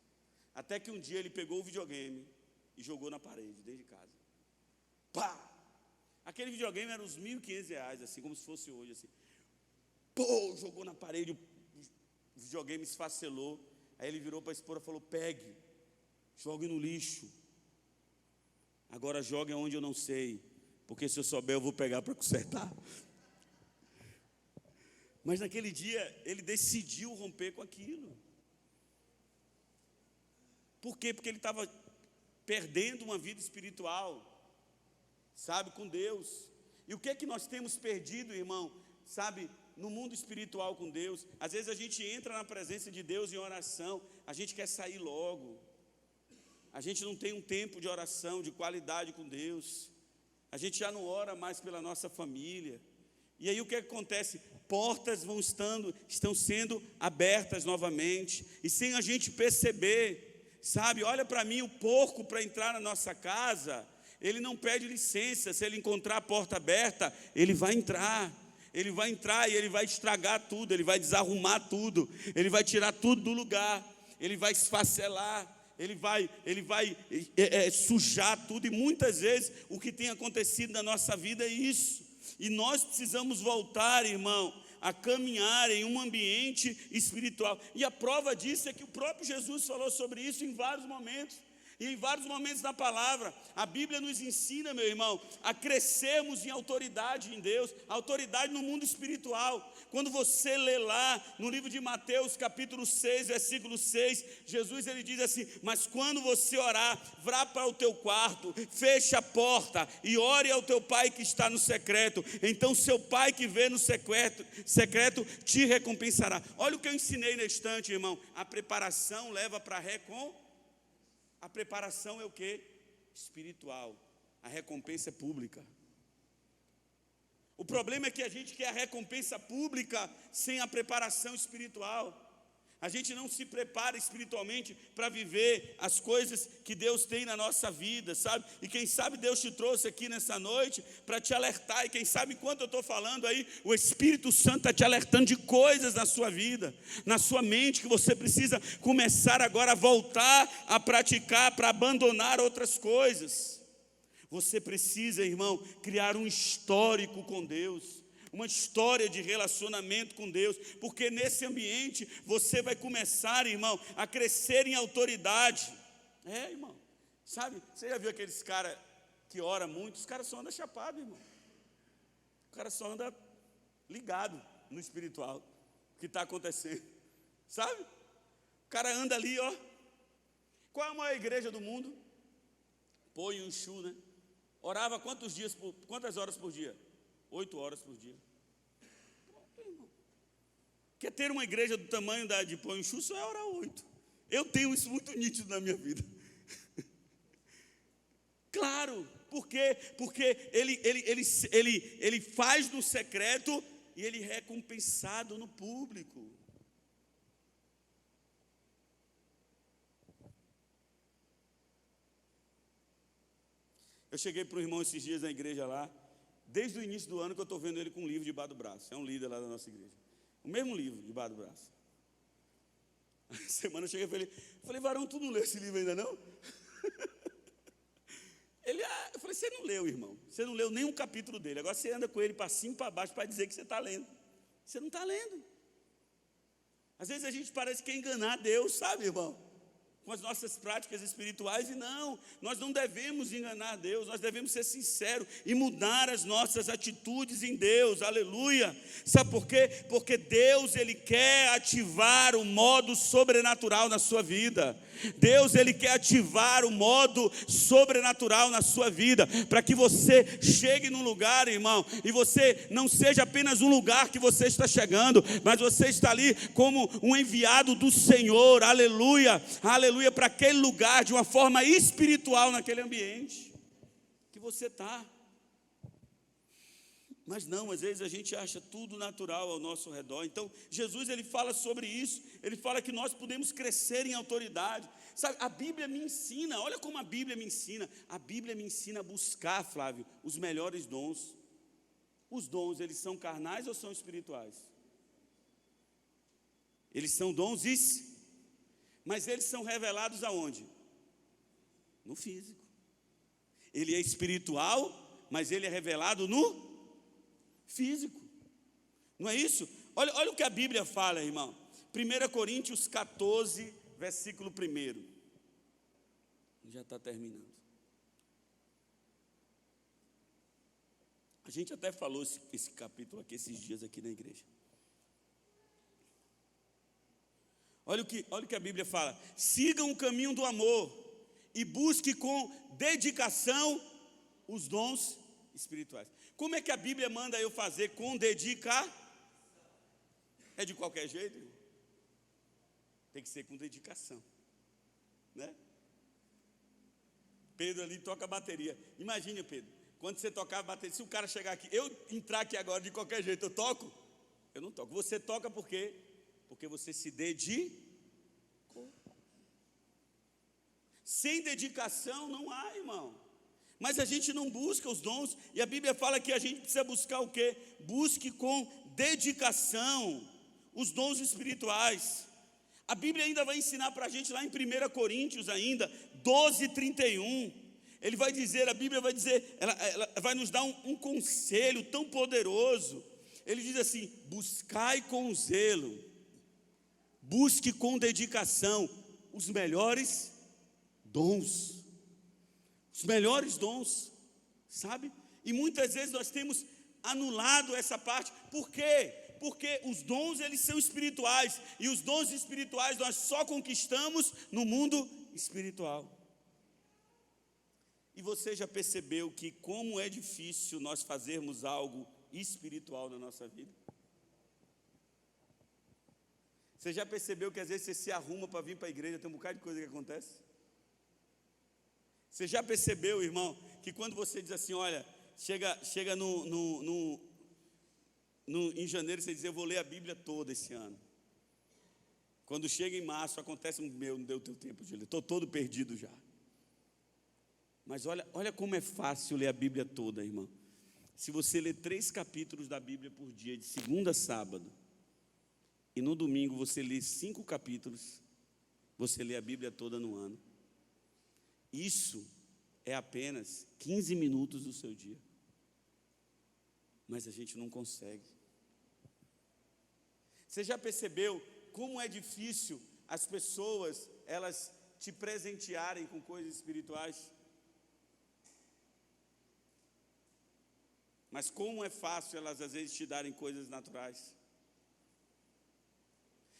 Até que um dia ele pegou o videogame e jogou na parede, dentro de casa. Pá! Aquele videogame era uns R$1.500, assim, como se fosse hoje, assim. Pô, jogou na parede, o videogame esfacelou. Aí ele virou para a esposa e falou: pegue, jogue no lixo. Agora jogue onde eu não sei, porque se eu souber eu vou pegar para consertar. Mas naquele dia ele decidiu romper com aquilo. Por quê? Porque ele estava perdendo uma vida espiritual, sabe, com Deus. E o que é que nós temos perdido, irmão, sabe, no mundo espiritual com Deus? Às vezes a gente entra na presença de Deus em oração, a gente quer sair logo. A gente não tem um tempo de oração, de qualidade com Deus. A gente já não ora mais pela nossa família. E aí o que acontece? Portas estão sendo abertas novamente, e sem a gente perceber, sabe? Olha para mim, o porco, para entrar na nossa casa, ele não pede licença. Se ele encontrar a porta aberta, ele vai entrar e ele vai estragar tudo, ele vai desarrumar tudo, ele vai tirar tudo do lugar, ele vai esfacelar, ele vai sujar tudo. E muitas vezes o que tem acontecido na nossa vida é isso. E nós precisamos voltar, irmão, a caminhar em um ambiente espiritual. E a prova disso é que o próprio Jesus falou sobre isso em vários momentos. E em vários momentos da palavra, a Bíblia nos ensina, meu irmão, a crescermos em autoridade em Deus, autoridade no mundo espiritual. Quando você lê lá no livro de Mateus, capítulo 6, versículo 6, Jesus ele diz assim: mas quando você orar, vá para o teu quarto, feche a porta e ore ao teu pai que está no secreto. Então seu pai que vê no secreto te recompensará. Olha o que eu ensinei na estante, irmão. A preparação leva para a preparação é o quê? Espiritual. A recompensa é pública. O problema é que a gente quer a recompensa pública sem a preparação espiritual. A gente não se prepara espiritualmente para viver as coisas que Deus tem na nossa vida, sabe? E quem sabe Deus te trouxe aqui nessa noite para te alertar. E quem sabe enquanto eu estou falando aí, o Espírito Santo está te alertando de coisas na sua vida, na sua mente, que você precisa começar agora a voltar a praticar, para abandonar outras coisas. Você precisa, irmão, criar um histórico com Deus, uma história de relacionamento com Deus, porque nesse ambiente você vai começar, irmão, a crescer em autoridade. Irmão, sabe, você já viu aqueles caras que oram muito? Os caras só andam chapados, irmão. O cara só anda ligado no espiritual, o que está acontecendo, sabe? O cara anda ali, ó. Qual é a maior igreja do mundo? Poiunchu, né? Orava quantas horas por dia? 8 horas por dia. Pronto, irmão. Quer ter uma igreja do tamanho da de Poiunchu, só é orar 8. Eu tenho isso muito nítido na minha vida. Claro, por quê? Porque ele faz no secreto e ele é recompensado no público. Eu cheguei para um irmão esses dias na igreja lá, desde o início do ano que eu estou vendo ele com um livro debaixo do braço. É um líder lá da nossa igreja. O mesmo livro debaixo do braço. A semana eu cheguei e falei, varão, tu não leu esse livro ainda não? Eu falei, você não leu, irmão. Você não leu nenhum capítulo dele. Agora você anda com ele para cima e para baixo para dizer que você está lendo. Você não está lendo. Às vezes a gente parece que quer enganar Deus, sabe, irmão? Com as nossas práticas espirituais, e não, nós não devemos enganar Deus, nós devemos ser sinceros e mudar as nossas atitudes em Deus, aleluia. Sabe por quê? Porque Deus, Ele quer ativar o modo sobrenatural na sua vida. Deus, Ele quer ativar o modo sobrenatural na sua vida, para que você chegue num lugar, irmão, e você não seja apenas um lugar que você está chegando, mas você está ali como um enviado do Senhor, aleluia, aleluia, para aquele lugar, de uma forma espiritual, naquele ambiente que você está. Mas não, às vezes a gente acha tudo natural ao nosso redor. Então, Jesus, ele fala sobre isso. Ele fala que nós podemos crescer em autoridade. Sabe, a Bíblia me ensina, olha como a Bíblia me ensina. A Bíblia me ensina a buscar, Flávio, os melhores dons. Os dons, eles são carnais ou são espirituais? Eles são dons, mas eles são revelados aonde? No físico. Ele é espiritual, mas ele é revelado no físico. Não é isso? Olha o que a Bíblia fala, irmão. 1 Coríntios 14, versículo 1. Já está terminando. A gente até falou esse capítulo aqui, esses dias aqui na igreja. Olha o que a Bíblia fala. Sigam o caminho do amor e busque com dedicação os dons espirituais. Como é que a Bíblia manda eu fazer com dedicação? É de qualquer jeito? Tem que ser com dedicação, né? Pedro ali toca a bateria. Imagine, Pedro, quando você tocar a bateria, se o cara chegar aqui, eu entrar aqui agora de qualquer jeito, eu toco? Eu não toco. Você toca por quê? Porque você se dedicou. Sem dedicação não há, irmão. Mas a gente não busca os dons, e a Bíblia fala que a gente precisa buscar o quê? Busque com dedicação os dons espirituais. A Bíblia ainda vai ensinar para a gente lá em 1 Coríntios ainda, 12:31. Ele vai dizer, a Bíblia vai dizer, ela vai nos dar um conselho tão poderoso. Ele diz assim: buscai com zelo, busque com dedicação os melhores dons. Os melhores dons, sabe? E muitas vezes nós temos anulado essa parte. Por quê? Porque os dons, eles são espirituais, e os dons espirituais nós só conquistamos no mundo espiritual. E você já percebeu que como é difícil nós fazermos algo espiritual na nossa vida? Você já percebeu que às vezes você se arruma para vir para a igreja, tem um bocado de coisa que acontece? Você já percebeu, irmão, que quando você diz assim, olha, chega em janeiro, você diz, eu vou ler a Bíblia toda esse ano. Quando chega em março, acontece, não deu teu tempo de ler, estou todo perdido já. Mas olha como é fácil ler a Bíblia toda, irmão. Se você ler 3 capítulos da Bíblia por dia, de segunda a sábado, e no domingo você lê 5 capítulos, você lê a Bíblia toda no ano. Isso é apenas 15 minutos do seu dia. Mas a gente não consegue. Você já percebeu como é difícil as pessoas, elas te presentearem com coisas espirituais? Mas como é fácil elas às vezes te darem coisas naturais?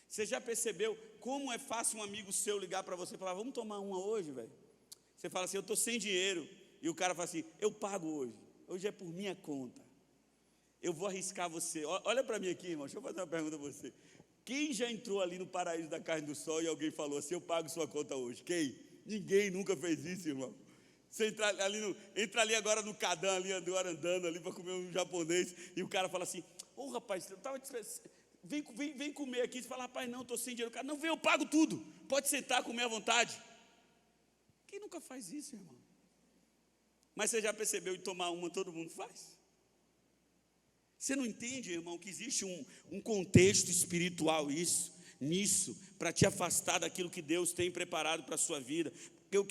Você já percebeu como é fácil um amigo seu ligar para você e falar, vamos tomar uma hoje, velho? Você fala assim, eu estou sem dinheiro. E o cara fala assim, eu pago hoje. Hoje é por minha conta. Eu vou arriscar você. Olha para mim aqui, irmão. Deixa eu fazer uma pergunta para você. Quem já entrou ali no paraíso da carne do sol e alguém falou assim, eu pago sua conta hoje? Quem? Ninguém nunca fez isso, irmão. Você entra ali agora no Cadã, ali agora andando ali para comer um japonês, e o cara fala assim, ô rapaz, eu estava vem comer aqui. Você fala, rapaz, não, estou sem dinheiro. O cara, não, vem, eu pago tudo. Pode sentar, comer à vontade. Quem nunca faz isso, irmão? Mas você já percebeu, de tomar uma todo mundo faz? Você não entende, irmão, que existe um contexto espiritual nisso, para te afastar daquilo que Deus tem preparado para a sua vida? Porque o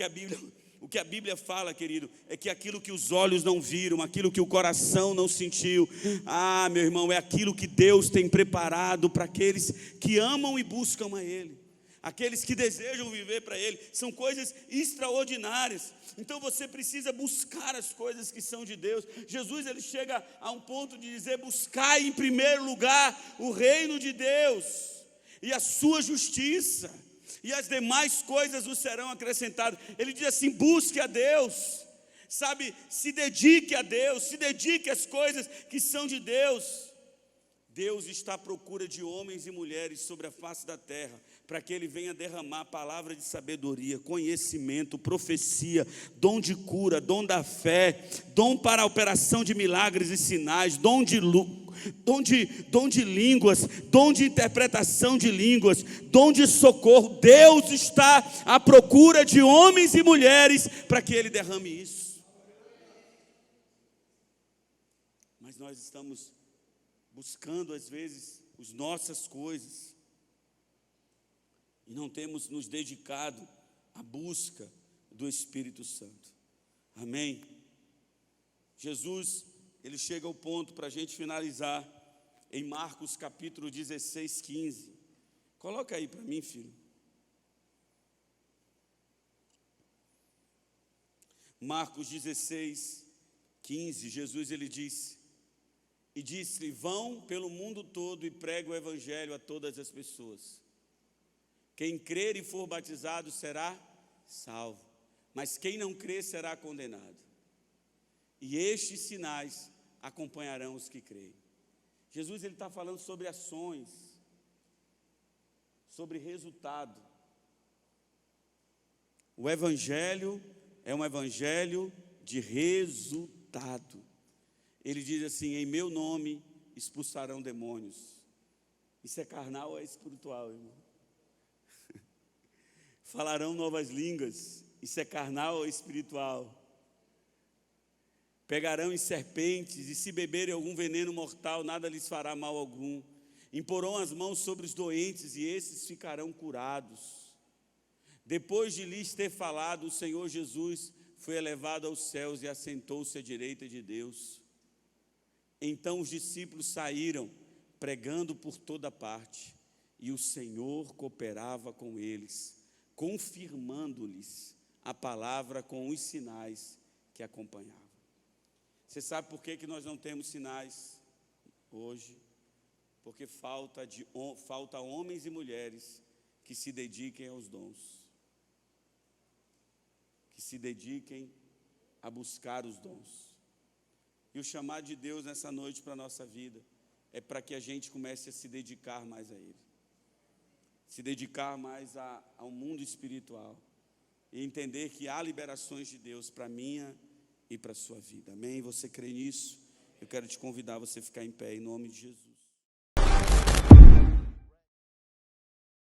que a Bíblia fala, querido, é que aquilo que os olhos não viram, aquilo que o coração não sentiu, meu irmão, é aquilo que Deus tem preparado para aqueles que amam e buscam a Ele. Aqueles que desejam viver para Ele, são coisas extraordinárias. Então você precisa buscar as coisas que são de Deus. Jesus, ele chega a um ponto de dizer, buscai em primeiro lugar o reino de Deus e a sua justiça, e as demais coisas vos serão acrescentadas. Ele diz assim, busque a Deus, sabe, se dedique a Deus, se dedique às coisas que são de Deus. Deus está à procura de homens e mulheres sobre a face da terra, para que Ele venha derramar palavra de sabedoria, conhecimento, profecia, dom de cura, dom da fé, dom para a operação de milagres e sinais, dom de línguas, dom de interpretação de línguas, dom de socorro. Deus está à procura de homens e mulheres para que Ele derrame isso. Mas nós estamos buscando às vezes as nossas coisas, e não temos nos dedicado à busca do Espírito Santo. Amém? Jesus, ele chega ao ponto para a gente finalizar em Marcos capítulo 16, 15. Coloca aí para mim, filho. Marcos 16, 15, Jesus ele disse, e disse-lhe: vão pelo mundo todo e pregue o evangelho a todas as pessoas. Quem crer e for batizado será salvo, mas quem não crer será condenado. E estes sinais acompanharão os que creem. Jesus ele está falando sobre ações, sobre resultado. O evangelho é um evangelho de resultado. Ele diz assim: em meu nome expulsarão demônios. Isso é carnal ou é espiritual, irmão? Falarão novas línguas. Isso é carnal ou espiritual? Pegarão em serpentes, e se beberem algum veneno mortal, nada lhes fará mal algum. Imporão as mãos sobre os doentes, e esses ficarão curados. Depois de lhes ter falado, o Senhor Jesus foi elevado aos céus e assentou-se à direita de Deus. Então os discípulos saíram, pregando por toda parte, e o Senhor cooperava com eles, confirmando-lhes a palavra com os sinais que acompanhavam. Você sabe por que nós não temos sinais hoje? Porque falta homens e mulheres que se dediquem aos dons, que se dediquem a buscar os dons. E o chamado de Deus nessa noite para a nossa vida é para que a gente comece a se dedicar mais a Ele, se dedicar mais ao mundo espiritual e entender que há liberações de Deus para a minha e para a sua vida. Amém? Você crê nisso? Eu quero te convidar a você ficar em pé em nome de Jesus.